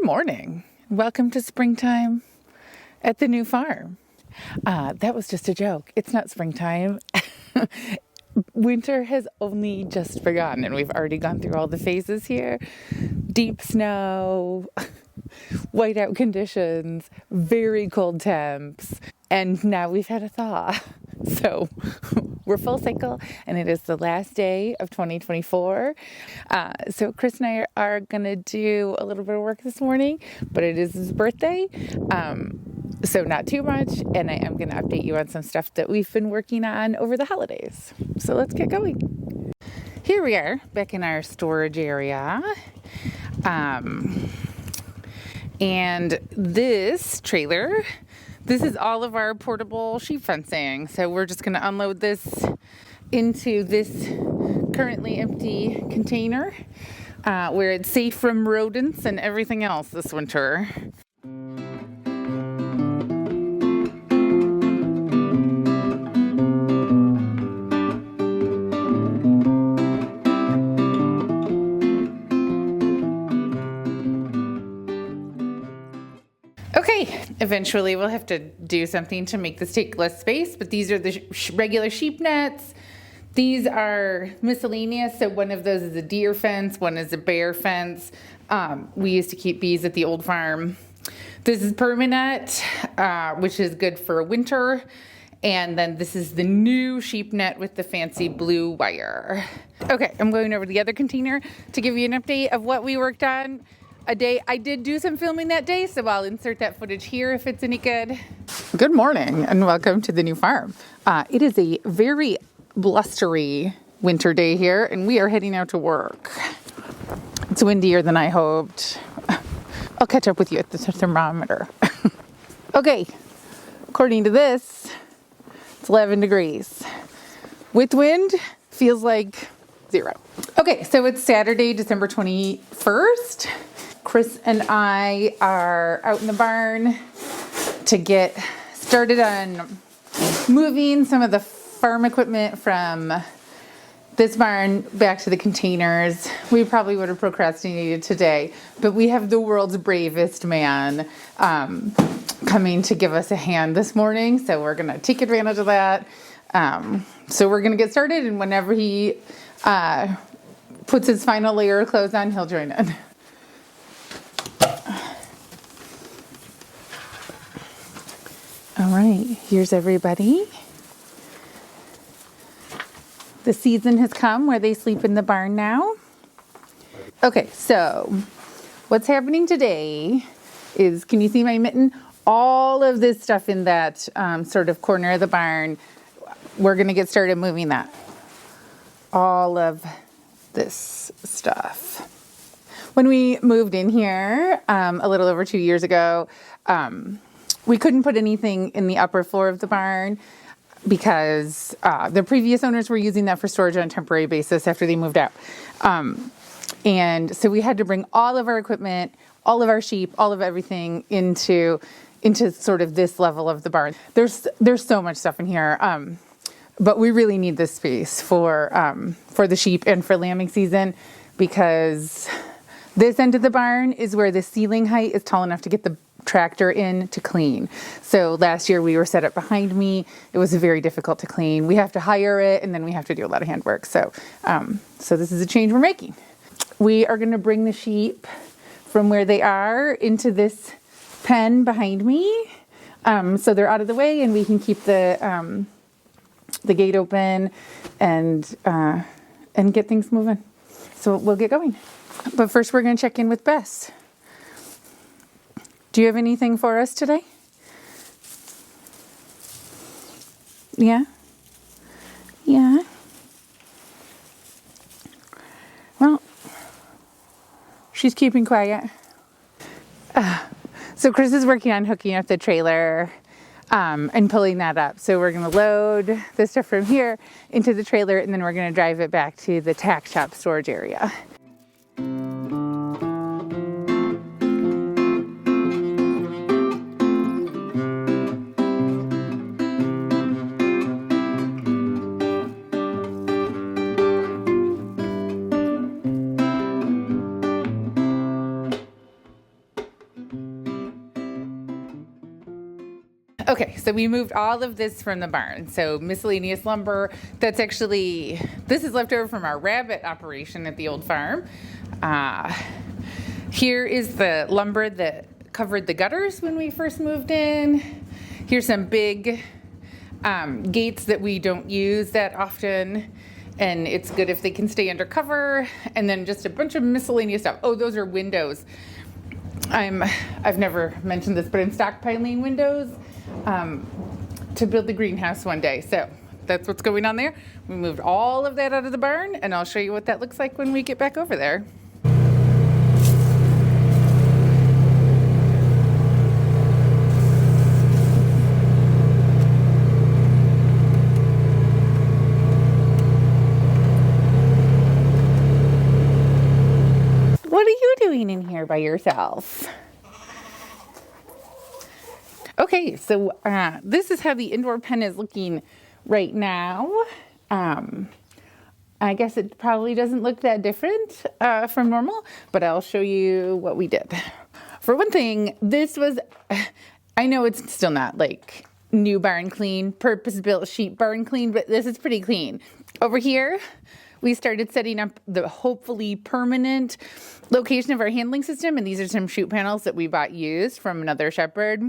morning. Welcome to springtime at the new farm. That was just a joke. It's not springtime. Winter has only just begun and we've already gone through all the phases here. Deep snow, whiteout conditions, very cold temps, and now we've had a thaw. So we're full cycle and it is the last day of 2024. So Chris and I are going to do a little bit of work this morning, but it is his birthday. So not too much. And I am going to update you on some stuff that we've been working on over the holidays. So let's get going. Here we are back in our storage area. And this trailer, this is all of our portable sheep fencing. So we're just going to unload this into this currently empty container where it's safe from rodents and everything else this winter. Okay, eventually we'll have to do something to make this take less space, but these are the regular sheep nets. These are miscellaneous, so one of those is a deer fence, one is a bear fence. We used to keep bees at the old farm. This is permanet, which is good for winter. And then this is the new sheep net with the fancy blue wire. Okay, I'm going over to the other container to give you an update of what we worked on. A day I did do some filming that day, so I'll insert that footage here if it's any good. Good morning and welcome to the new farm. It is a very blustery winter day here and we are heading out to work. It's windier than I hoped. I'll catch up with you at the thermometer. Okay, according to this, it's 11 degrees. With wind, feels like 0. Okay, so it's Saturday, December 21st. Chris and I are out in the barn to get started on moving some of the farm equipment from this barn back to the containers. We probably would have procrastinated today, but we have the world's bravest man coming to give us a hand this morning, so we're going to take advantage of that. So we're going to get started, and whenever he puts his final layer of clothes on, he'll join in. All right, here's everybody. The season has come where they sleep in the barn now. Okay, so what's happening today is, can you see my mitten? All of this stuff in that sort of corner of the barn, we're going to get started moving that. All of this stuff. When we moved in here a little over 2 years ago, we couldn't put anything in the upper floor of the barn because the previous owners were using that for storage on a temporary basis after they moved out. And so we had to bring all of our equipment, all of our sheep, all of everything into sort of this level of the barn. There's so much stuff in here, but we really need this space for the sheep and for lambing season, because this end of the barn is where the ceiling height is tall enough to get the tractor in to clean. So last year we were set up behind me. It was very difficult to clean. We have to hire it and then we have to do a lot of handwork. So this is a change we're making. We are going to bring the sheep from where they are into this pen behind me. So they're out of the way and we can keep the gate open and get things moving. So we'll get going. But first we're going to check in with Bess. Do you have anything for us today? Yeah? Yeah? Well, she's keeping quiet. So Chris is working on hooking up the trailer and pulling that up. So we're going to load the stuff from here into the trailer and then we're going to drive it back to the tack shop storage area. Okay, so we moved all of this from the barn. So miscellaneous lumber, this is left over from our rabbit operation at the old farm. Here is the lumber that covered the gutters when we first moved in. Here's some big gates that we don't use that often, and it's good if they can stay under cover. And then just a bunch of miscellaneous stuff. Oh, those are windows. I've never mentioned this, but I'm stockpiling windows to build the greenhouse one day. So that's what's going on there. We moved all of that out of the barn, and I'll show you what that looks like when we get back over there. What are you doing in here by yourself? Okay, so this is how the indoor pen is looking right now. I guess it probably doesn't look that different from normal, but I'll show you what we did. For one thing, this was, I know it's still not like new barn clean, purpose-built sheep barn clean, but this is pretty clean. Over here, we started setting up the hopefully permanent location of our handling system, and these are some chute panels that we bought used from another shepherd.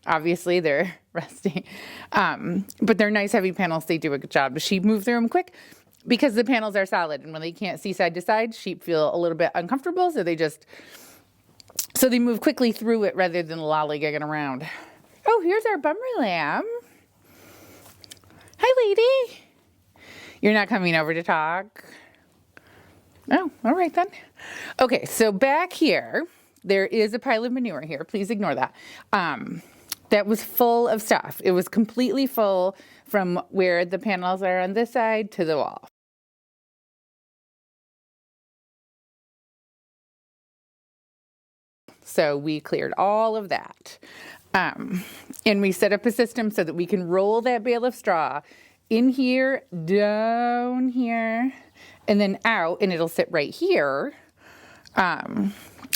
Obviously, they're rusty, but they're nice heavy panels. They do a good job. The sheep move through them quick because the panels are solid, and when they can't see side to side, sheep feel a little bit uncomfortable, so they move quickly through it rather than lollygagging around. Oh, here's our bummer lamb. Hi, lady. You're not coming over to talk? Oh, all right then. Okay, so back here, there is a pile of manure here. Please ignore that. That was full of stuff. It was completely full from where the panels are on this side to the wall. So we cleared all of that. And we set up a system so that we can roll that bale of straw in here, down here, and then out, and it'll sit right here. And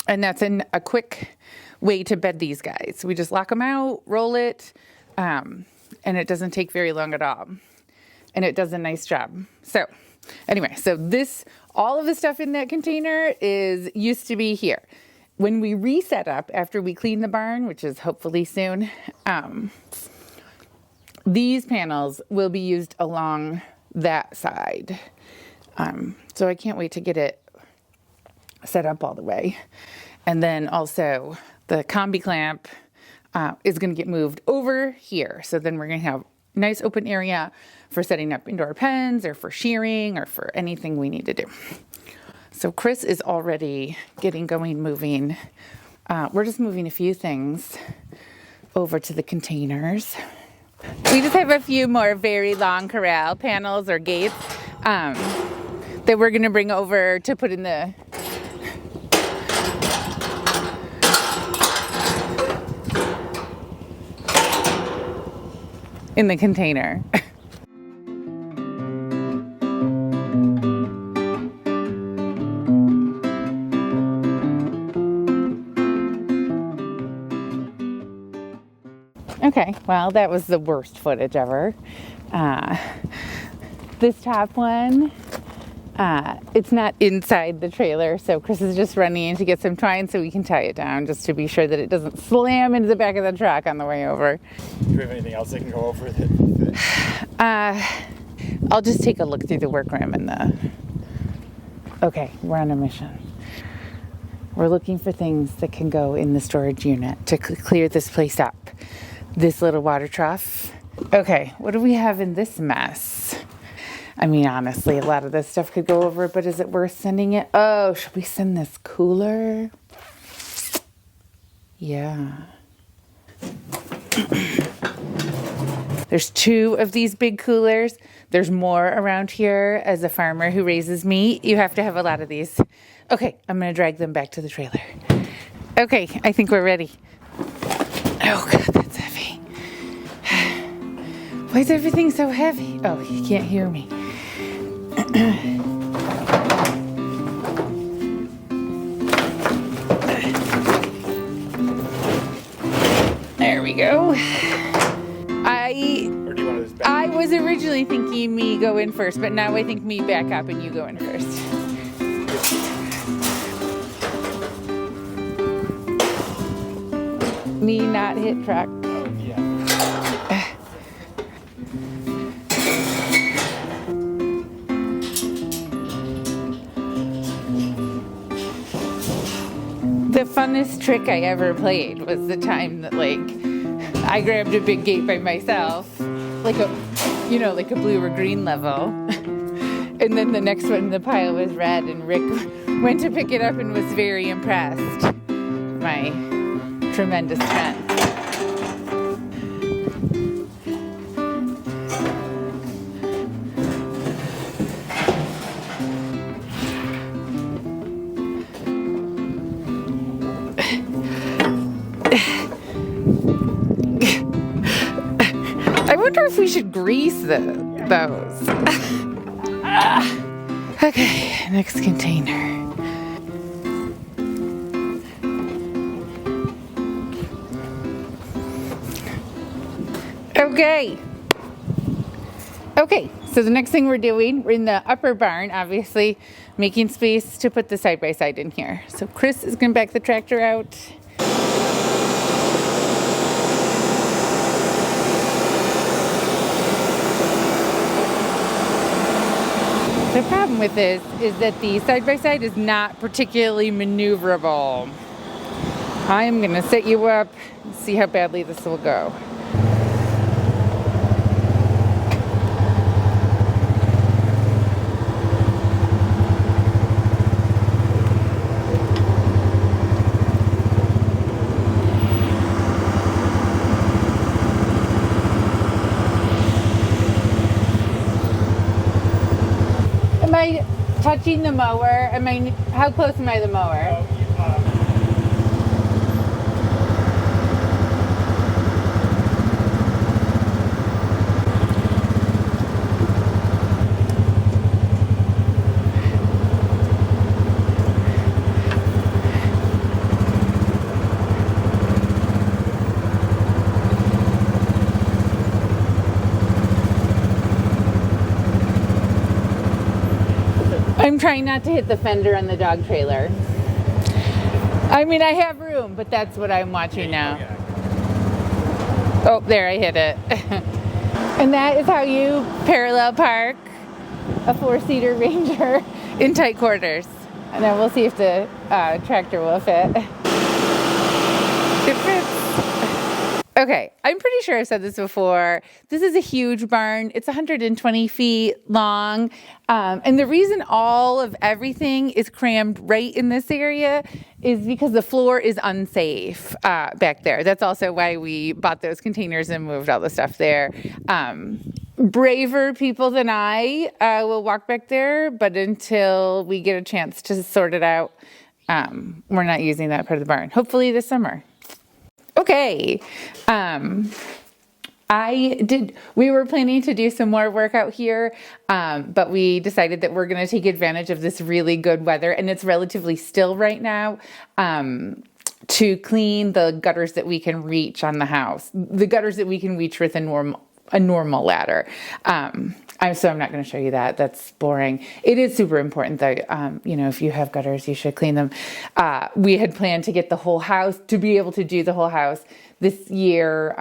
that's a quick way to bed these guys. We just lock them out, roll it, and it doesn't take very long at all. And it does a nice job. So anyway, all of the stuff in that container used to be here. When we reset up after we clean the barn, which is hopefully soon, these panels will be used along that side. So I can't wait to get it set up all the way. And then also the combi clamp is going to get moved over here. So then we're going to have a nice open area for setting up indoor pens or for shearing or for anything we need to do. So Chris is already getting going, moving. We're just moving a few things over to the containers. We just have a few more very long corral panels or gates that we're going to bring over to put in the container. Okay, well, that was the worst footage ever. This top one, it's not inside the trailer, so Chris is just running in to get some twine so we can tie it down just to be sure that it doesn't slam into the back of the truck on the way over. Do we have anything else that can go over that? I'll just take a look through the workroom Okay, we're on a mission. We're looking for things that can go in the storage unit to clear this place up. This little water trough. Okay, what do we have in this mess? I mean, honestly, a lot of this stuff could go over, but is it worth sending it? Oh, should we send this cooler? Yeah. There's 2 of these big coolers. There's more around here. As a farmer who raises meat, you have to have a lot of these. Okay, I'm going to drag them back to the trailer. Okay, I think we're ready. Oh, God, that's heavy. Why is everything so heavy? Oh, you can't hear me. There we go. Or do you want to just back? I was originally thinking me go in first, but now I think me back up and you go in first. Me not hit truck. Oh, yeah. The funnest trick I ever played was the time that I grabbed a big gate by myself, like a blue or green level. And then the next one in the pile was red, and Rick went to pick it up and was very impressed. My tremendous strength. I wonder if we should grease those. Okay, next container. Okay, so the next thing we're doing, we're in the upper barn, obviously, making space to put the side-by-side in here. So Chris is going to back the tractor out. The problem with this is that the side-by-side is not particularly maneuverable. I'm going to set you up and see how badly this will go. Am I touching the mower? How close am I to the mower? I'm trying not to hit the fender on the dog trailer. I mean, I have room, but that's what I'm watching now. Oh, there, I hit it. And that is how you parallel park a 4-seater Ranger in tight quarters. And then we'll see if the tractor will fit. It fits. Okay, I'm pretty sure I've said this before. This is a huge barn. It's 120 feet long. And the reason all of everything is crammed right in this area is because the floor is unsafe back there. That's also why we bought those containers and moved all the stuff there. Braver people than I will walk back there, but until we get a chance to sort it out, we're not using that part of the barn. Hopefully this summer. Okay, we were planning to do some more work out here, but we decided that we're going to take advantage of this really good weather, and it's relatively still right now, to clean the gutters that we can reach on the house, the gutters that we can reach with a normal ladder. So I'm not going to show you that. That's boring. It is super important that, if you have gutters, you should clean them. We had planned to get the whole house, to be able to do the whole house this year.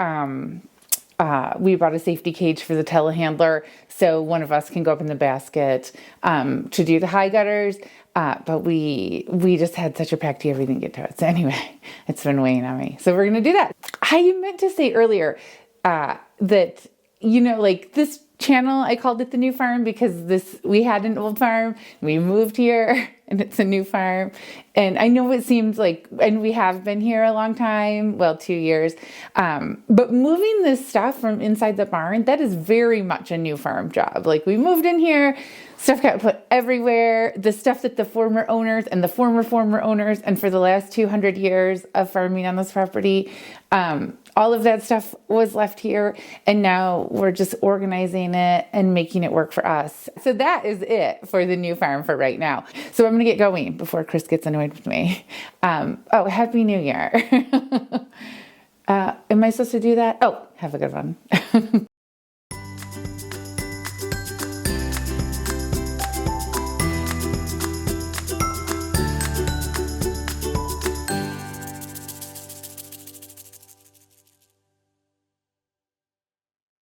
We bought a safety cage for the telehandler, so one of us can go up in the basket to do the high gutters. But we just had such a packed year, we didn't get to it. So anyway, it's been weighing on me. So we're going to do that. I meant to say earlier that, this channel, I called it the new farm because we had an old farm, we moved here and it's a new farm. And I know it seems and we have been here a long time, 2 years. But moving this stuff from inside the barn, that is very much a new farm job. We moved in here, stuff got put everywhere. The stuff that the former owners and the former owners, and for the last 200 years of farming on this property, all of that stuff was left here, and now we're just organizing it and making it work for us. So that is it for the new farm for right now. So I'm going to get going before Chris gets annoyed with me. Happy New Year. Am I supposed to do that? Oh, have a good one.